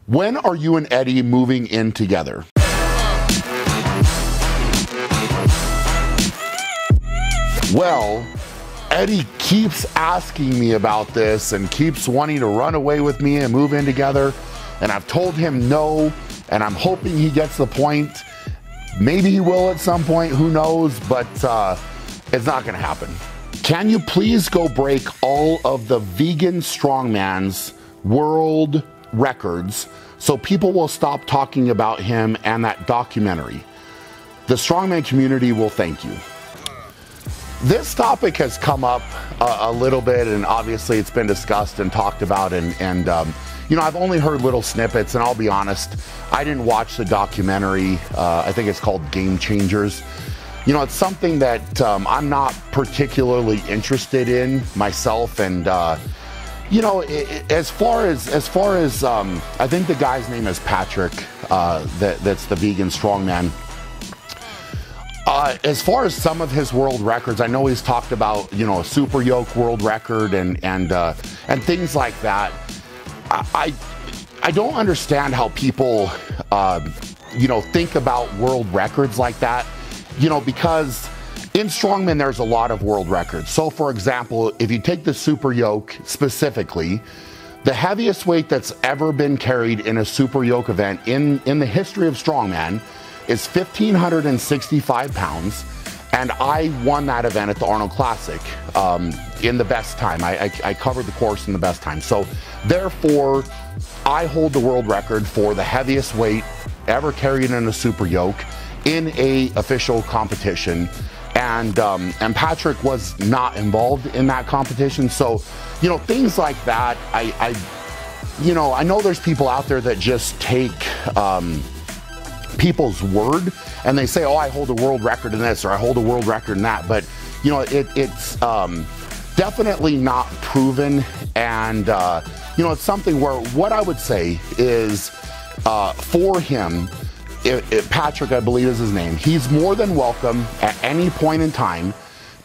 When are you and Eddie moving in together? Well, Eddie keeps asking me about this and keeps wanting to run away with me and move in together. And I've told him no, and I'm hoping he gets the point. Maybe he will at some point, who knows, but it's not gonna happen. Can you please go break all of the vegan strongman's world records so people will stop talking about him and that documentary? The strongman community will thank you. This topic has come up a little bit, and obviously it's been discussed and talked about, and you know, I've only heard little snippets, and I'll be honest, I didn't watch the documentary. I think it's called Game Changers. You know, it's something that I'm not particularly interested in myself, and you know, as far as I think the guy's name is Patrick, that's the vegan strongman. As far as some of his world records, I know he's talked about, you know, a super yoke world record and things like that. I don't understand how people, you know, think about world records like that, you know, because in strongman there's a lot of world records. So for example, if you take the super yoke specifically, the heaviest weight that's ever been carried in a super yoke event in the history of strongman is 1,565 pounds, and I won that event at the Arnold Classic in the best time. I covered the course in the best time. So therefore, I hold the world record for the heaviest weight ever carried in a super yoke in a official competition. And Patrick was not involved in that competition. So, you know, things like that, you know, I know there's people out there that just take people's word and they say, oh, I hold a world record in this, or I hold a world record in that, but you know, it's definitely not proven. And you know, it's something where what I would say is for him, Patrick, I believe is his name, he's more than welcome at any point in time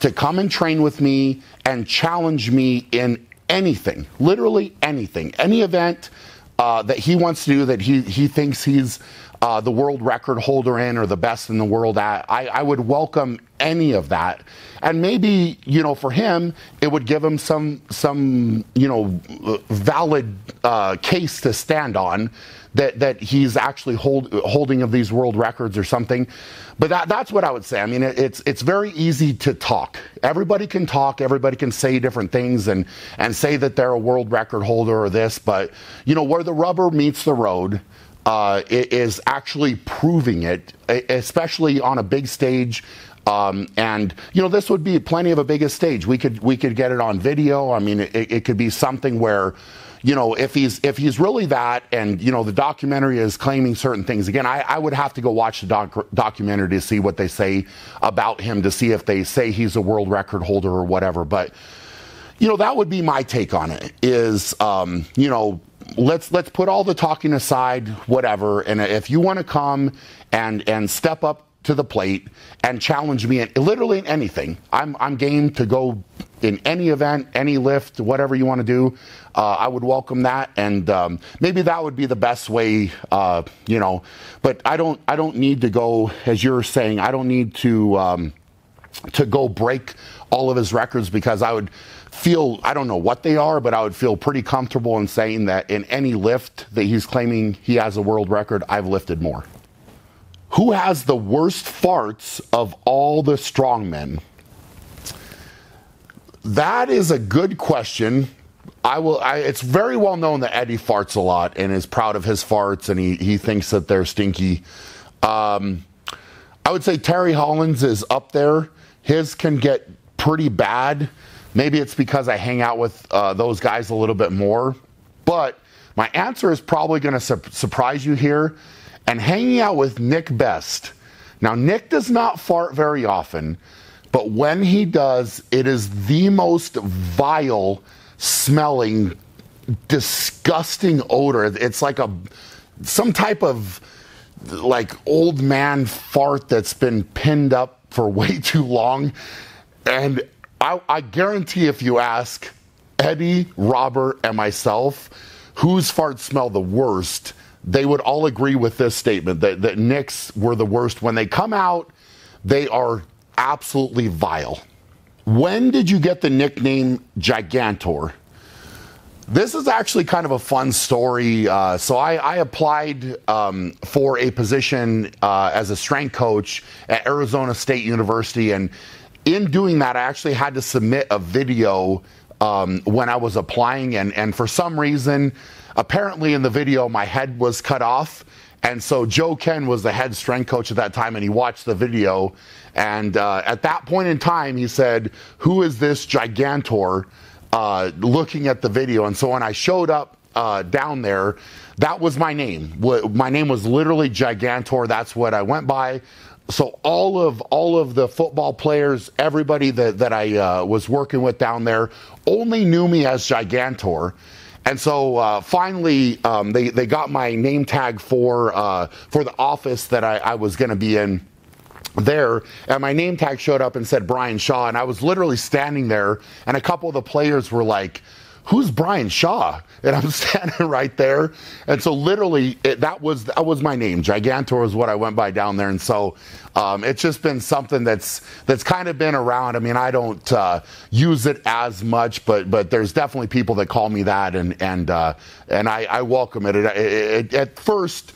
to come and train with me and challenge me in anything, literally anything, any event that he wants to do that he thinks he's the world record holder in, or the best in the world at. I would welcome any of that. And maybe, you know, for him, it would give him some you know, valid case to stand on that he's actually holding of these world records or something. But that's what I would say. I mean, it's very easy to talk. Everybody can talk, everybody can say different things and say that they're a world record holder or this, but you know, where the rubber meets the road, it is actually proving it, especially on a big stage. And you know, this would be plenty of a bigger stage. We could get it on video. I mean, it could be something where, you know, if he's really that, and you know, the documentary is claiming certain things. Again, I would have to go watch the documentary to see what they say about him, to see if they say he's a world record holder or whatever. But you know, that would be my take on it. Is you know, let's put all the talking aside, whatever. And if you want to come and step up to the plate and challenge me in literally anything, I'm game to go in any event, any lift, whatever you want to do. I would welcome that, and maybe that would be the best way, you know. But I don't need to go, as you're saying, I don't need to go break all of his records, because I would feel, I don't know what they are, but I would feel pretty comfortable in saying that in any lift that he's claiming he has a world record, I've lifted more. Who has the worst farts of all the strongmen? That is a good question. It's very well known that Eddie farts a lot and is proud of his farts, and he thinks that they're stinky. I would say Terry Holland's is up there. His can get pretty bad. Maybe it's because I hang out with those guys a little bit more. But my answer is probably going to surprise you here. And hanging out with Nick Best. Now, Nick does not fart very often, but when he does, it is the most vile smelling, disgusting odor. It's like some type of like old man fart that's been pinned up for way too long. And I guarantee if you ask Eddie, Robert, and myself whose farts smell the worst, they would all agree with this statement that Knicks were the worst. When they come out, they are absolutely vile. When did you get the nickname Gigantor? This is actually kind of a fun story. So I applied for a position as a strength coach at Arizona State University, and in doing that, I actually had to submit a video when I was applying, and for some reason, apparently in the video, my head was cut off. And so Joe Ken was the head strength coach at that time, and he watched the video. And at that point in time, he said, "Who is this Gigantor?" Looking at the video. And so when I showed up down there, that was my name. My name was literally Gigantor. That's what I went by. So all of the football players, everybody that I was working with down there, only knew me as Gigantor. And so finally, they got my name tag for the office that I was going to be in there, and my name tag showed up and said Brian Shaw, and I was literally standing there, and a couple of the players were like, "Who's Brian Shaw?" And I'm standing right there, and so literally that was my name. Gigantor is what I went by down there, and so it's just been something that's kind of been around. I mean, I don't use it as much, but there's definitely people that call me that, and I welcome it. At first,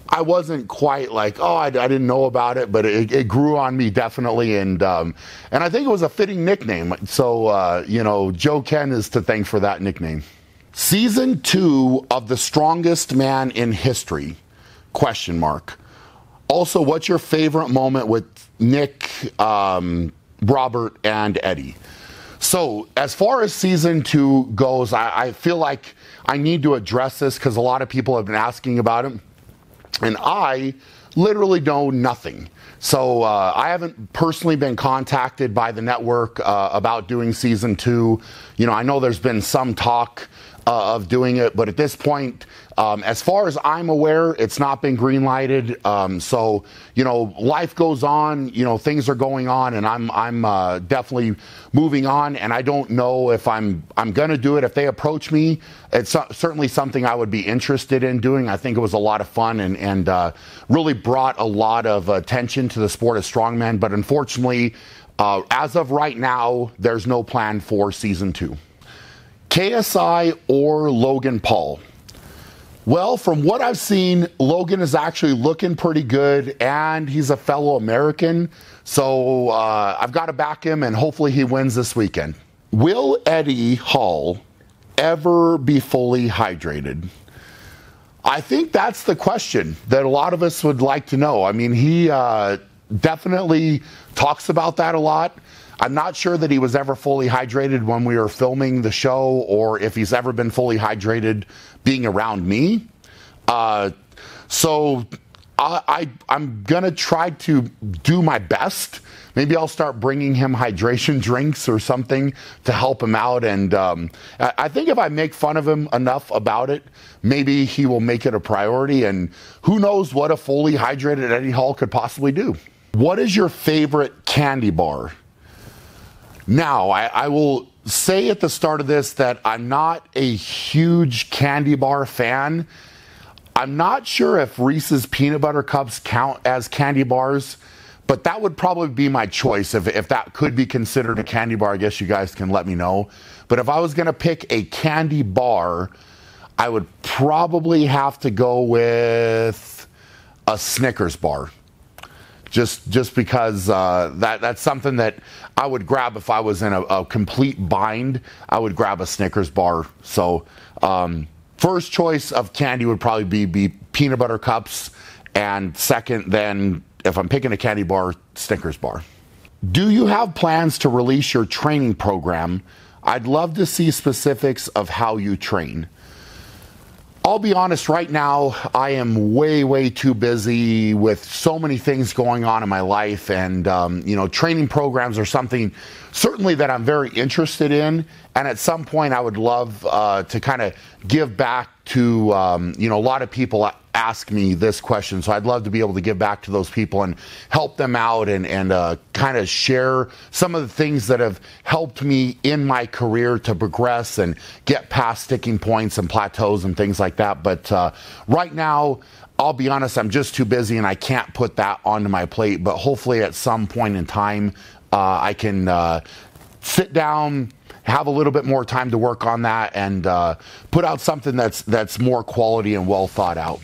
I wasn't quite like, oh, I didn't know about it, but it grew on me definitely, and I think it was a fitting nickname. So Joe Ken is to thank for that nickname. Season 2 of The Strongest Man in History? ? Also, what's your favorite moment with Nick, Robert, and Eddie? So as far as season 2 goes, I feel like I need to address this because a lot of people have been asking about it. And I literally know nothing. So I haven't personally been contacted by the network about doing season 2. I know there's been some talk of doing it, but at this point, as far as I'm aware, it's not been green lighted. So life goes on. Things are going on, and I'm definitely moving on. And I don't know if I'm gonna do it. If they approach me, it's certainly something I would be interested in doing. I think it was a lot of fun and really brought a lot of attention to the sport of strongman. But unfortunately, as of right now, there's no plan for season 2. KSI or Logan Paul? Well, from what I've seen, Logan is actually looking pretty good, and he's a fellow American. So I've got to back him, and hopefully he wins this weekend. Will Eddie Hall ever be fully hydrated? I think that's the question that a lot of us would like to know. I mean, he definitely talks about that a lot. I'm not sure that he was ever fully hydrated when we were filming the show, or if he's ever been fully hydrated being around me. So I'm going to try to do my best. Maybe I'll start bringing him hydration drinks or something to help him out. And I think if I make fun of him enough about it, maybe he will make it a priority. And who knows what a fully hydrated Eddie Hall could possibly do. What is your favorite candy bar? Now, I will say at the start of this that I'm not a huge candy bar fan. I'm not sure if Reese's Peanut Butter Cups count as candy bars, but that would probably be my choice. If that could be considered a candy bar, I guess you guys can let me know. But if I was going to pick a candy bar, I would probably have to go with a Snickers bar. Just because that's something that I would grab if I was in a complete bind. I would grab a Snickers bar. So first choice of candy would probably be peanut butter cups, and second, then if I'm picking a candy bar, Snickers bar. Do you have plans to release your training program? I'd love to see specifics of how you train. I'll be honest, right now, I am way too busy with so many things going on in my life. And, training programs are something certainly that I'm very interested in. And at some point, I would love to kind of give back to, you know, a lot of people ask me this question, so I'd love to be able to give back to those people and help them out and kind of share some of the things that have helped me in my career to progress and get past sticking points and plateaus and things like that. But right now, I'll be honest, I'm just too busy and I can't put that onto my plate. But hopefully at some point in time, I can sit down, have a little bit more time to work on that, and put out something that's more quality and well thought out.